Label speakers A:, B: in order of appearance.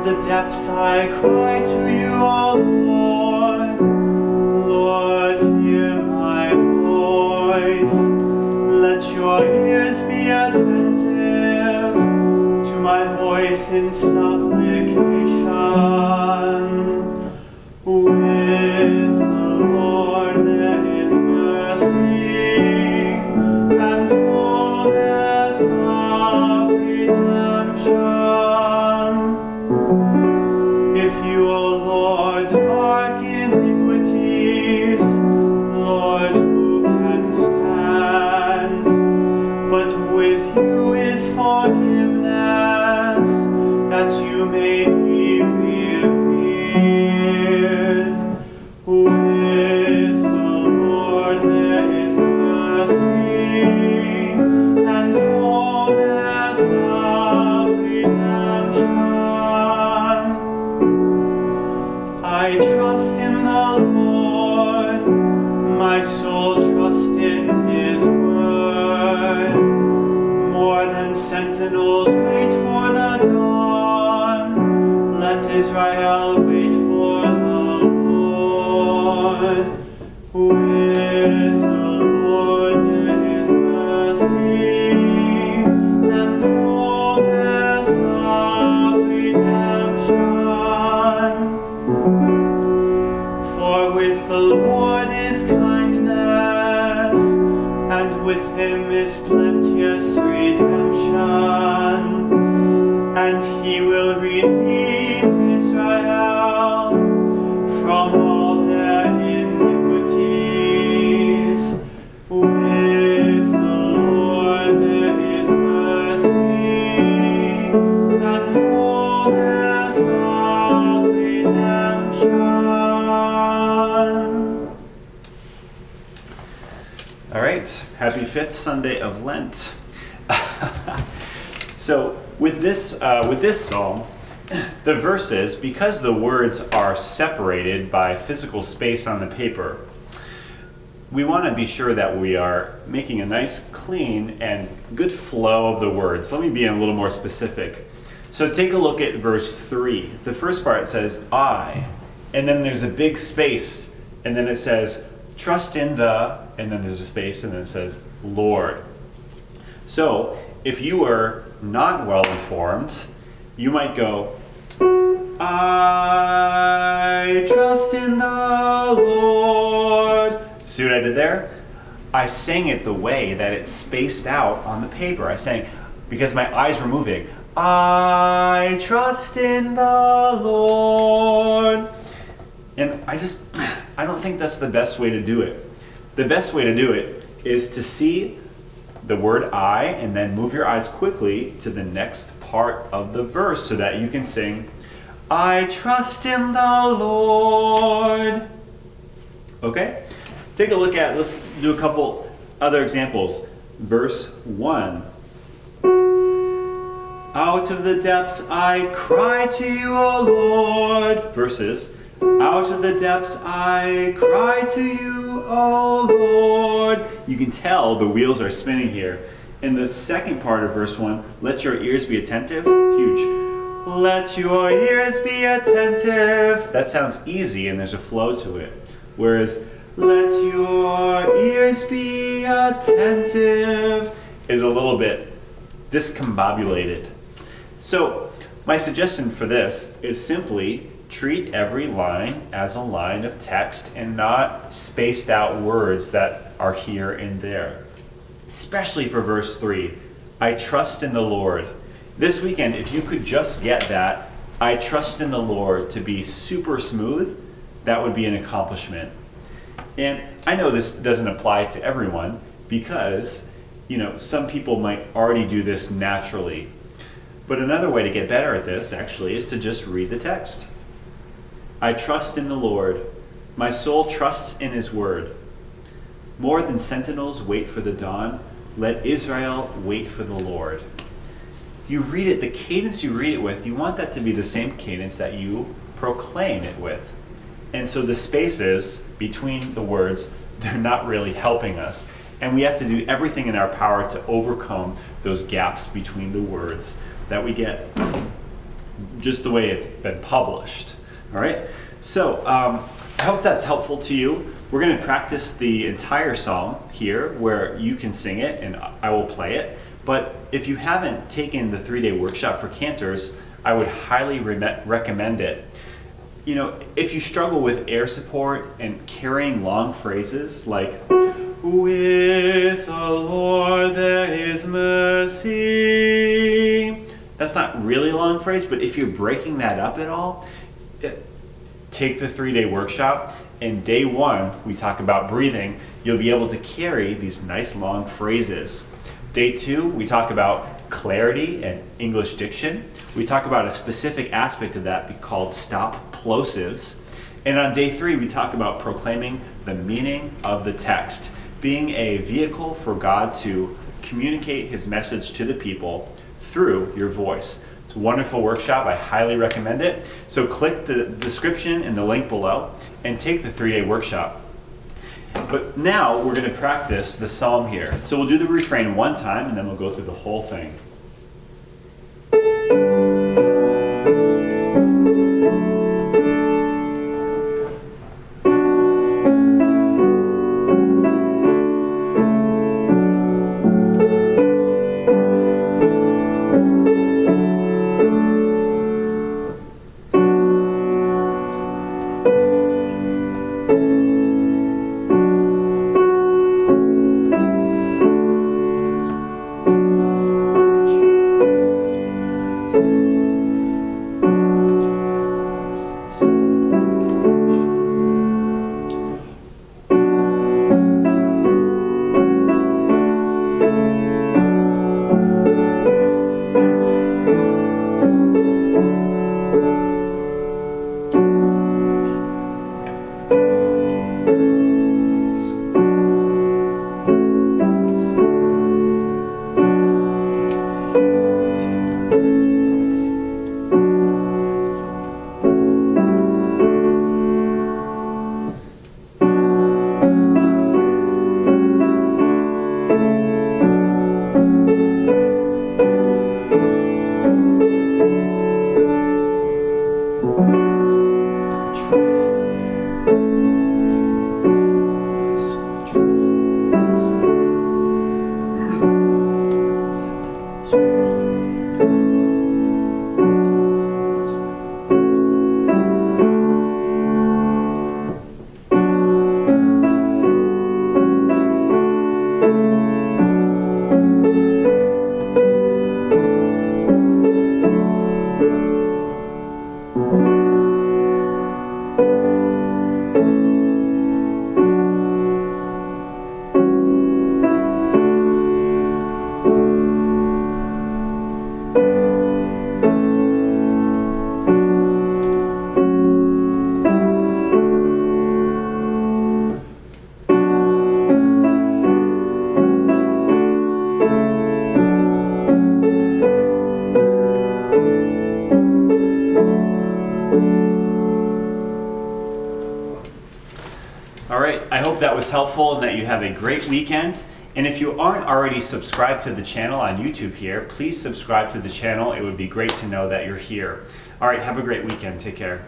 A: of the depths I cry to you, O Lord. Lord, hear my voice. Let your ears be attentive to my voice in supplication. With the Lord there is mercy and fullness of redemption. If you, O Lord, mark iniquities, Lord, who can stand? But with you is forgiveness, that you may be revered. With the Lord there is mercy and fullness of redemption. I trust in the Lord, my soul trusts in his word. More than sentinels wait for the dawn, let Israel wait for the Lord. With the Lord there is mercy and fullness of redemption. For with the Lord is kindness, and with him is plenteous redemption, and he will redeem Israel from all their iniquities. With the Lord there is mercy and fullness of redemption. All right, happy fifth Sunday of Lent. So with this psalm, the verses, because the words are separated by physical space on the paper, we want to be sure that we are making a nice, clean, and good flow of the words. Let me be a little more specific. So take a look at verse 3. The first part says, I, and then there's a big space, and then it says, trust in the, and then there's a space, and then it says, Lord. So if you were not well informed, you might go, I trust in the Lord. See what I did there? I sang it the way that it's spaced out on the paper. I sang, because my eyes were moving, I trust in the Lord. And I don't think that's the best way to do it. The best way to do it is to see the word I and then move your eyes quickly to the next part of the verse so that you can sing, I trust in the Lord. Okay? Take a look at, let's do a couple other examples. Verse 1. Out of the depths I cry to you, O Lord. Versus, out of the depths I cry to you, O Lord. You can tell the wheels are spinning here. In the second part of verse 1, let your ears be attentive. Huge. Let your ears be attentive. That sounds easy and there's a flow to it. Whereas, let your ears be attentive is a little bit discombobulated. So, my suggestion for this is simply treat every line as a line of text and not spaced out words that are here and there. Especially for verse 3, I trust in the Lord. This weekend, if you could just get that, I trust in the Lord, to be super smooth, that would be an accomplishment. And I know this doesn't apply to everyone because, some people might already do this naturally. But another way to get better at this, actually, is to just read the text. I trust in the Lord. My soul trusts in his word. More than sentinels wait for the dawn, let Israel wait for the Lord. You read it, the cadence you read it with, you want that to be the same cadence that you proclaim it with. And so the spaces between the words, they're not really helping us. And we have to do everything in our power to overcome those gaps between the words that we get. just the way it's been published. All right, so I hope that's helpful to you. We're going to practice the entire psalm here where you can sing it and I will play it. But if you haven't taken the 3-day workshop for Cantors, I would highly recommend it. You know, if you struggle with air support and carrying long phrases like, with the Lord there is mercy. That's not really a long phrase, but if you're breaking that up at all, take the 3-day workshop. And day 1, we talk about breathing. You'll be able to carry these nice long phrases. Day 2, we talk about clarity and English diction. We talk about a specific aspect of that called stop plosives. And on day 3, we talk about proclaiming the meaning of the text, being a vehicle for God to communicate his message to the people through your voice. It's a wonderful workshop. I highly recommend it. So click the description and the link below and take the 3-day workshop. But now we're going to practice the psalm here. So we'll do the refrain one time and then we'll go through the whole thing. All right, I hope that was helpful and that you have a great weekend. And if you aren't already subscribed to the channel on YouTube here, please subscribe to the channel. It would be great to know that you're here. All right, have a great weekend. Take care.